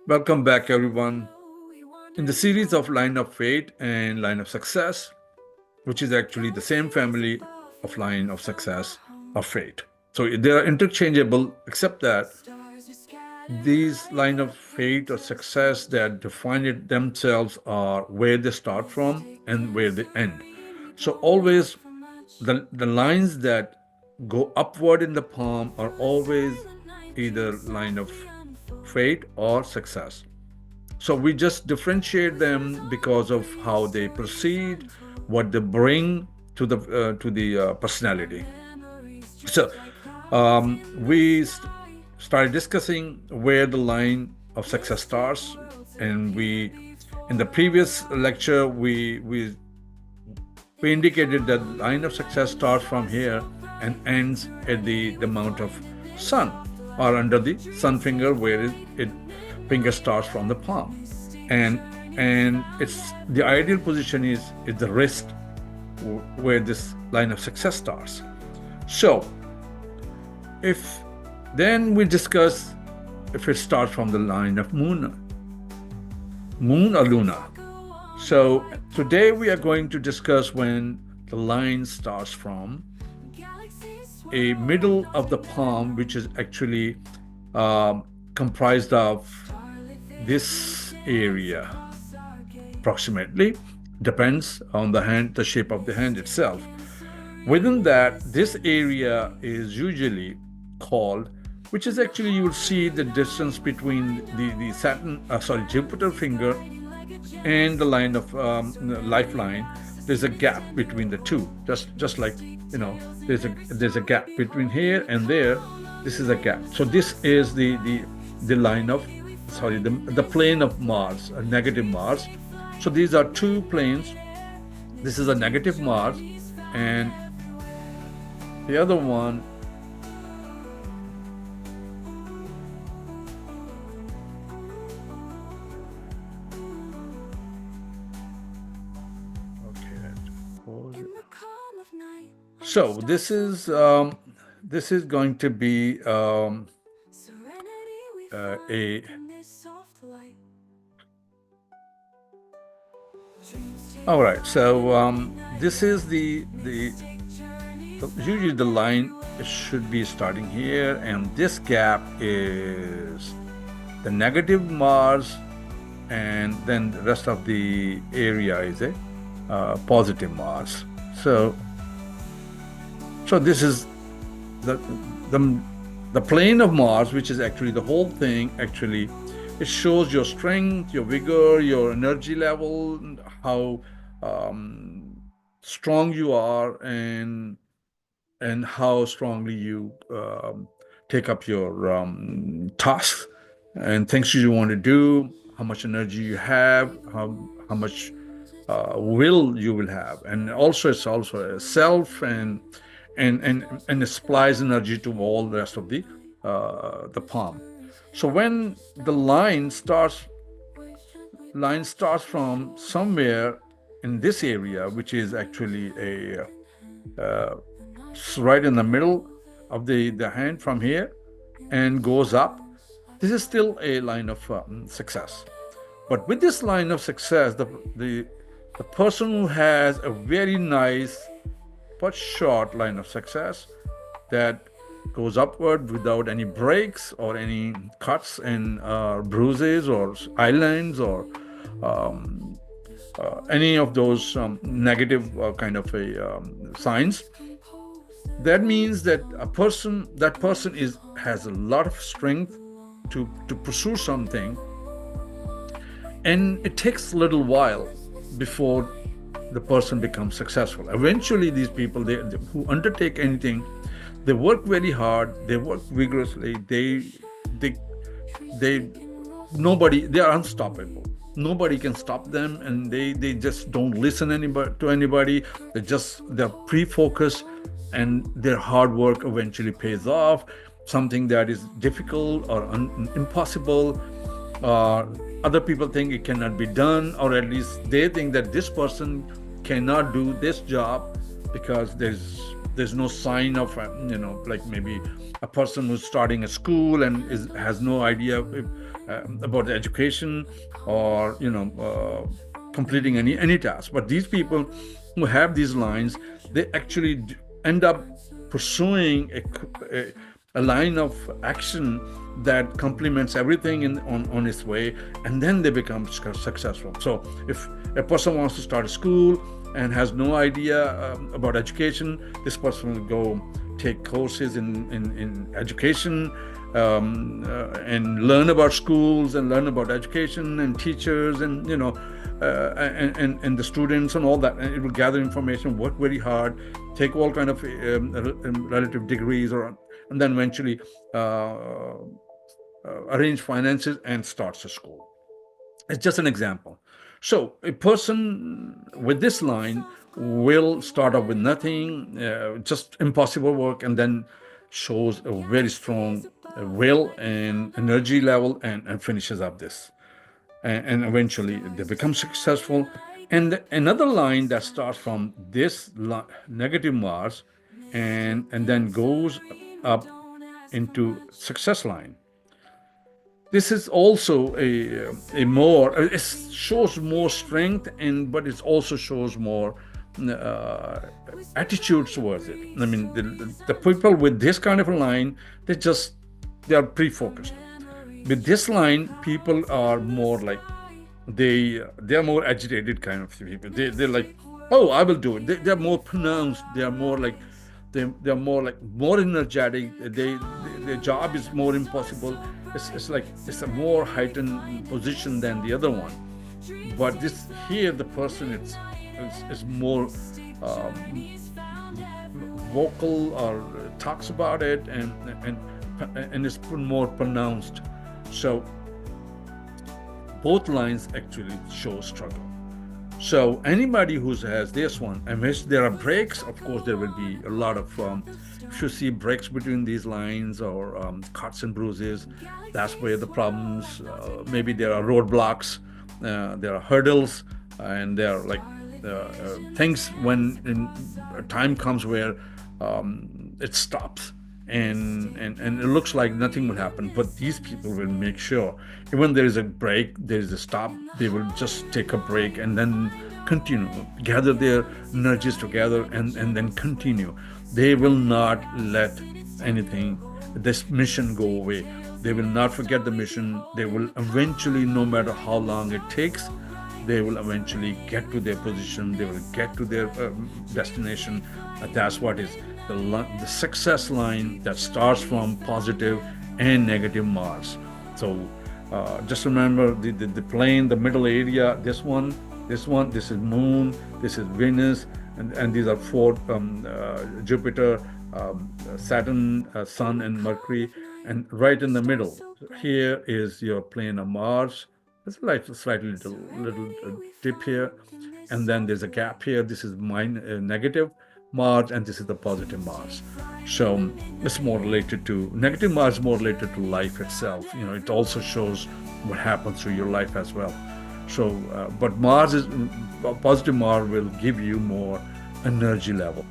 Welcome back, everyone. In the series of Line of Fate and Line of Success, which is actually the same family of Line of Success or Fate. So they are interchangeable, except that these line of fate or success that define it themselves are where they start from and where they end. So always the lines that go upward in the palm are always either line of fate or success. So we just differentiate them because of how they proceed, what they bring to the personality. So we started discussing where the line of success starts, and we in the previous lecture we indicated that the line of success starts from here and ends at the mount of sun, or under the sun finger, where it finger starts from the palm, and it's the ideal position is the wrist, where this line of success starts. So if then we discuss if it starts from the line of moon or luna. So today we are going to discuss when the line starts from a middle of the palm, which is actually comprised of this area approximately. Depends on the hand, the shape of the hand itself. Within that, this area is usually called, which is actually, you will see the distance between the Jupiter finger and the line of lifeline. There's a gap between the two, just like, there's a gap between here and there. This is a gap. So this is the line of, the plane of Mars, a negative Mars. So these are two planes. This is a negative Mars, and the other one so this is going to be a all right. So this is usually the line should be starting here, and this gap is the negative Mars, and then the rest of the area is a positive Mars. So this is the plane of Mars, which is actually the whole thing. Actually, it shows your strength, your vigor, your energy level, how strong you are, and how strongly you take up your tasks and things you want to do, how much energy you have, how much will you will have, and also it's also a self, and it supplies energy to all the rest of the palm. So when the line starts from somewhere in this area, which is actually a right in the middle of the hand from here, and goes up, this is still a line of success. But with this line of success, the person who has a very nice but short line of success that goes upward without any breaks or any cuts and bruises or eyelines or any of those negative kind of signs. That means that that person has a lot of strength to pursue something, and it takes a little while before the person becomes successful. Eventually, these people who undertake anything, they work very hard, they work vigorously, they are unstoppable. Nobody can stop them, and they just don't listen to anybody. They're pre-focused, and their hard work eventually pays off. Something that is difficult or impossible, other people think it cannot be done, or at least they think that this person cannot do this job, because there's no sign of like maybe a person who's starting a school and has no idea about the education or completing any task. But these people who have these lines, they actually end up pursuing a line of action that complements everything on its way, and then they become successful. So if a person wants to start a school and has no idea about education, this person will go take courses in education, and learn about schools and learn about education and teachers and and the students and all that, and it will gather information, work very hard, take all kind of relative degrees, and then eventually arrange finances and starts a school. It's just an example. So a person with this line will start off with nothing, just impossible work, and then shows a very strong will and energy level, and finishes up this. And eventually they become successful. And another line that starts from this negative Mars and then goes up into success line. This is also a more, it shows more strength, but it also shows more attitude towards it. I mean, the people with this kind of a line, they are pre-focused. With this line, people are more like, they are more agitated kind of people. They're like, oh, I will do it. They're more pronounced. They are more like, they're more energetic. Their job is more impossible. It's like it's a more heightened position than the other one. But this here, the person is more vocal, or talks about it, and is more pronounced. So both lines actually show struggle. So anybody who has this one, and which there are breaks, of course there will be a lot of, if you see breaks between these lines, or cuts and bruises, that's where the problems, maybe there are roadblocks, there are hurdles, and there are like things when time comes where it stops. And it looks like nothing will happen, but these people will make sure, even there is a break, there is a stop, they will just take a break and then continue, gather their energies together, and then continue. They will not let this mission go away. They will not forget the mission. They will eventually, no matter how long it takes, they will eventually get to their position. They will get to their destination. That's what is the success line that starts from positive and negative Mars. So just remember the plane, the middle area, this is Moon, this is Venus, and these are four, Jupiter, Saturn, Sun, and Mercury. And right in the middle here is your plane of Mars. There's like a slightly little dip here, and then there's a gap here. This is negative Mars, and this is the positive Mars. So it's more related to negative Mars, more related to life itself. It also shows what happens through your life as well. So, but positive Mars will give you more energy level.